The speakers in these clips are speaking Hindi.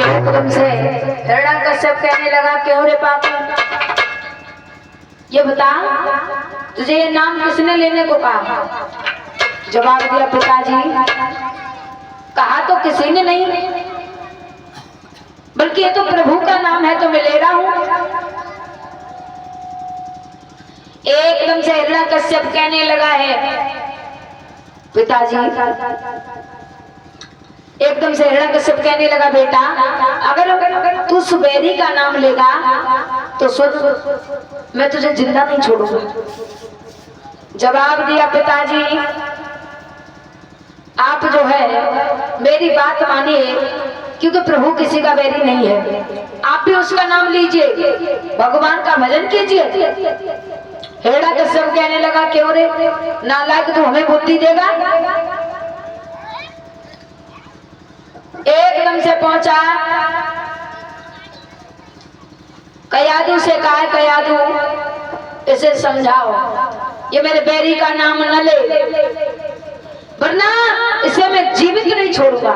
एकदम से हिरण्यकश्यप कहने लगा, क्यों रे पापी, ये बता तुझे ये नाम किसने लेने को कहा? जवाब दिया, पिताजी कहा तो किसी ने नहीं, बल्कि ये तो प्रभु का नाम है तो मैं ले रहा हूं। एकदम से हिरण्यकश्यप कहने लगा है, पिताजी एकदम से हिरण्यकश्यप कहने लगा, बेटा अगर तू सुबेरी का नाम लेगा तो सोच मैं तुझे जिंदा नहीं छोड़ूंगा। जवाब दिया, पिताजी आप जो है मेरी बात मानिए, क्योंकि प्रभु किसी का बैरी नहीं है। आप भी उसका नाम लीजिए, भगवान का भजन कीजिए। हिरण्यकश्यप कहने लगा, क्यों रे नालायक, तू हमें बुद्धि देगा? एकदम से पहुंचा, कयादू से कहा, कयादू इसे समझाओ, ये मेरे बैरी का नाम न ले, वरना इसे मैं जीवित नहीं छोड़ूंगा।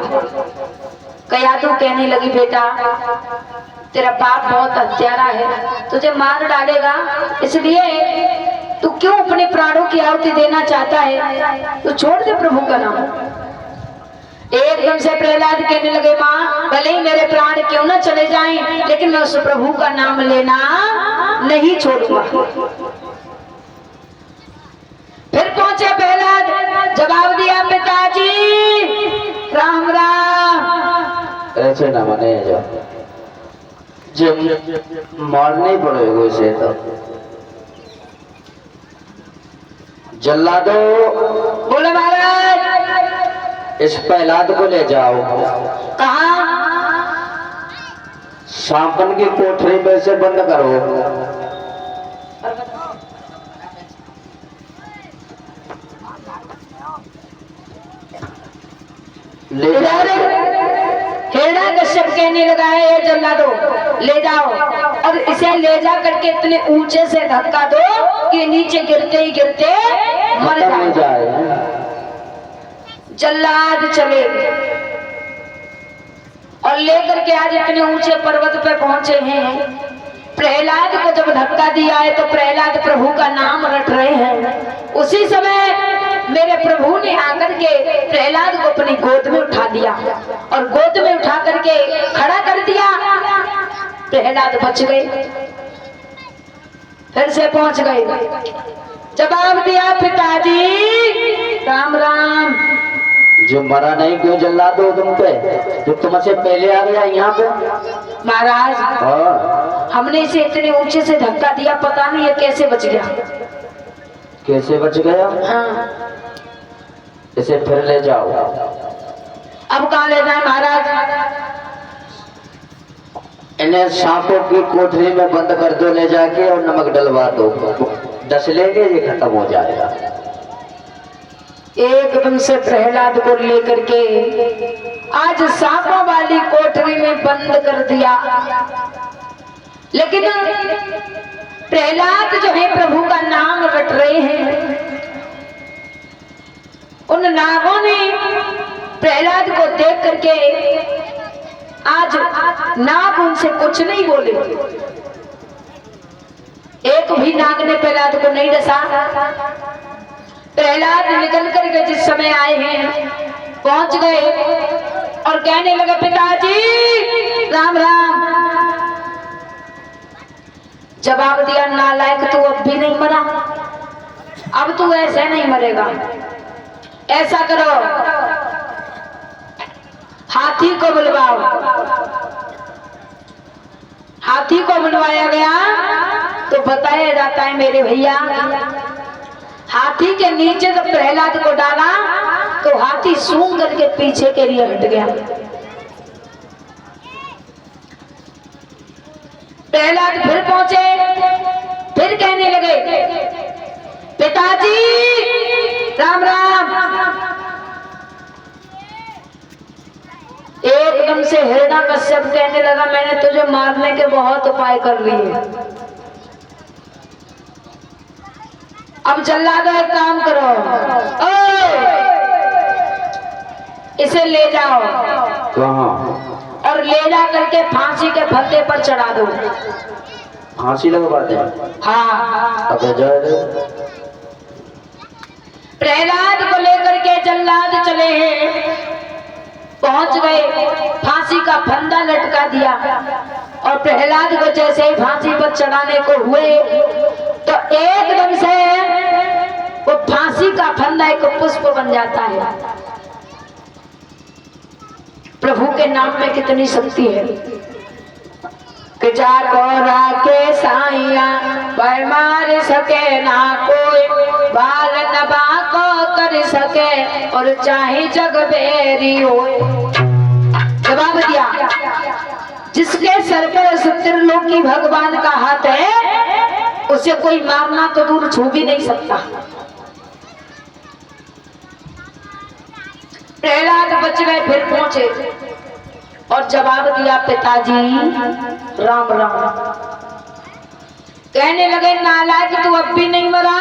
कयादू कहने लगी, बेटा तेरा बाप बहुत हत्यारा है, तुझे मार डालेगा, इसलिए तू क्यों अपने प्राणों की आहुति देना चाहता है? तू छोड़ दे प्रभु का नाम। एकदम से प्रहलाद कहने लगे, माँ भले ही मेरे प्राण क्यों ना चले जाएं, लेकिन मैं उस प्रभु का नाम लेना नहीं छोड़ूंगा। फिर पहुंचे प्रहलाद, जवाब दिया, पिताजी राम राम। ऐसे ना मने जब मारना ही पड़ेगा इसे तो। जल्लादो, बोले महाराज। इस प्रहलाद को ले जाओ। कहा? सांपन की कोठरी में से बंद करो। ले जाओ। हिरण्यकश्यप कहने लगा है, ये जल्लादो ले जाओ और इसे ले जा करके इतने ऊंचे से धक्का दो कि नीचे गिरते ही गिरते मर जाए। जल्लाद चले और लेकर के आज इतने ऊंचे पर्वत पे पहुंचे हैं। प्रहलाद को जब धक्का दिया है तो प्रहलाद प्रभु का नाम रट रहे हैं। उसी समय मेरे प्रभु ने आकर के प्रहलाद को अपनी गोद में उठा लिया और गोद में उठा करके खड़ा कर दिया। प्रहलाद बच गए, फिर से पहुंच गए। जवाब दिया, पिताजी राम राम। जो मरा नहीं क्यों जल्ला दो तुम पे, जो तुमसे पहले आ गया यहाँ पे? महाराज हाँ। हमने इसे इतने ऊंचे से धक्का दिया, पता नहीं ये कैसे बच गया। कैसे बच गया? हाँ। इसे फिर ले जाओ। अब कहाँ ले जाए महाराज? इन्हें सांपों की कोठरी में बंद कर दो ले जाके और नमक डलवा दो, डस लेंगे, ये खत्म हो जाएगा। एकदम से प्रहलाद को लेकर के आज सांपों वाली कोठरी में बंद कर दिया। लेकिन प्रहलाद जो है प्रभु का नाम रट रहे हैं। उन नागों ने प्रहलाद को देख करके आज नाग उनसे कुछ नहीं बोले। एक भी नाग ने प्रहलाद को नहीं डसा। प्रहलाद निकल करके जिस समय आए हैं पहुंच गए और कहने लगे, पिताजी राम राम। जवाब दिया, नालायक तू अब भी नहीं मरा, अब तू ऐसे नहीं मरेगा। ऐसा करो, हाथी को बुलवाओ। हाथी को बुलवाया गया तो बताया जाता है मेरे भैया, हाथी के नीचे जब प्रहलाद को डाला तो हाथी सूंघ करके पीछे के लिए हट गया। प्रहलाद फिर पहुंचे, फिर कहने लगे, पिताजी राम राम। एकदम से हिरण्यकश्यप कहने लगा, मैंने तुझे मारने के बहुत उपाय कर लिए, अब जल्लादो एक काम करो, इसे ले जाओ कहाँ? और ले जा करके फांसी के फंदे पर चढ़ा दो। फांसी लगवा दे? हाँ। अबे जाए रे। प्रहलाद को लेकर के जल्लाद चले हैं, पहुंच गए, फांसी का फंदा लटका दिया और प्रहलाद को जैसे ही फांसी पर चढ़ाने को हुए तो एकदम से वो फांसी का फंदा एक पुष्प बन जाता है। प्रभु के नाम में कितनी शक्ति है कि जाको राके साइया पर मार सके ना कोई, बाल नबा को कर सके और चाहे जग बेरी होए। जवाब दिया, जिसके सर पर त्रिलोकी भगवान का हाथ है उसे कोई मारना तो दूर छू भी नहीं सकता। प्रहलाद बच गए, फिर पहुंचे और जवाब दिया, पिताजी राम राम। कहने लगे, नालायक तू अब भी नहीं मरा?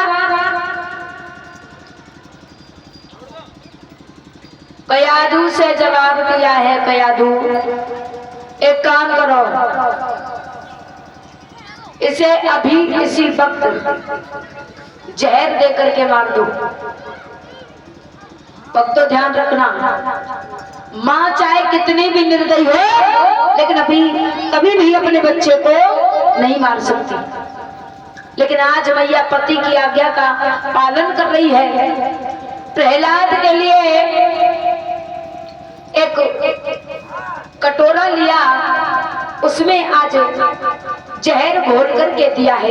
कयाधु से जवाब दिया है, कयाधु एक काम करो, इसे अभी इसी वक्त जहर दे करके मार दो। भक्तों ध्यान रखना, माँ चाहे कितनी भी निर्दयी हो लेकिन अभी कभी भी अपने बच्चे को नहीं मार सकती। लेकिन आज मैया पति की आज्ञा का पालन कर रही है। प्रहलाद के लिए एक कटोरा लिया, उसमें आज जहर घोल करके दिया है।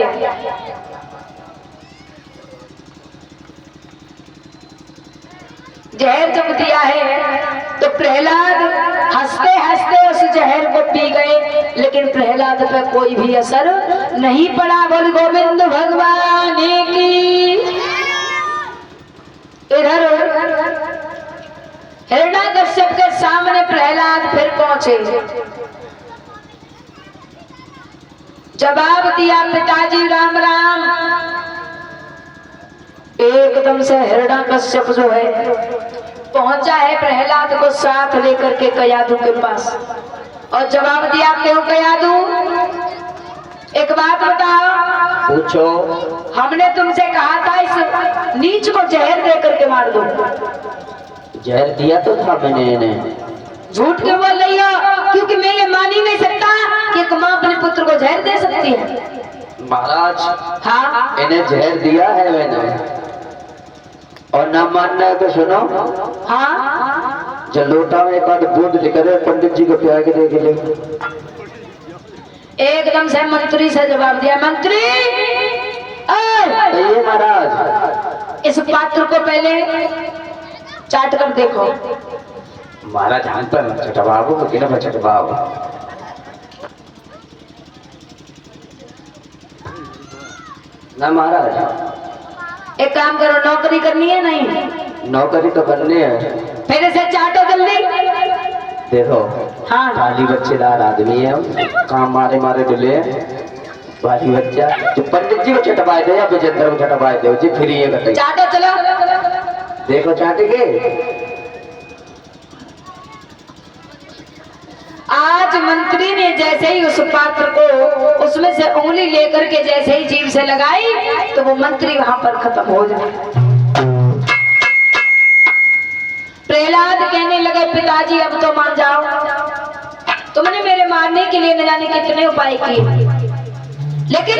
जहर जब दिया है तो प्रहलाद हंसते हंसते उस जहर को पी गए, लेकिन प्रहलाद पे कोई भी असर नहीं पड़ा। बोल गोविंद भगवान की। इधर हिरण्यकश्यप के सामने प्रहलाद फिर पहुंचे, जवाब दिया, पिताजी राम राम। एकदम से हिरण्यकश्यप जो है पहुंचा है प्रहलाद को साथ लेकर के कयाधु के पास और जवाब दिया, क्यों कयाधु, एक बात बताओ। पूछो। हमने तुमसे कहा था इस नीच को जहर दे करके मार दो। जहर दिया तो था मैंने इन्हें। झूठ क्यों बोल रही हो? क्योंकि मैं ये मान ही नहीं सकता कि एक माँ अपने पुत्र को जहर दे सकती है। महाराज, हाँ, इन्हें जहर दिया है मैंने, और ना मानना है तो सुनो। हाँ, जब लोटा में एक आध बूंद लेकर पंडित जी को पिया के दे ले। एकदम से मंत्री से जवाब दिया, मंत्री ये महाराज, इस पात्र को पहले चाट कर देखो। महाराज हाथ पर छटबाबू को किना छटबाबू। ना महाराज, एक काम करो, नौकरी करनी है? नहीं, नौकरी तो करनी है। फिर इसे चाटो जल्दी। देखो, हाँ, खाली बच्चेदार आदमी है, काम मारे मारे डुले भारी बच्चा। जो पंडित जी को छटवाए दे या विजेंद्र को छटवाए दे, जी फ्री है कटे। चाटो चलो। देखो चाटेंगे। आज मंत्री ने जैसे ही उस पात्र को उसमें से उंगली लेकर के जैसे ही जीभ से लगाई तो वो मंत्री वहां पर खत्म हो जाए। प्रहलाद कहने लगे, पिताजी अब तो मान जाओ, तुमने मेरे मारने के लिए न जाने कितने उपाय किए, लेकिन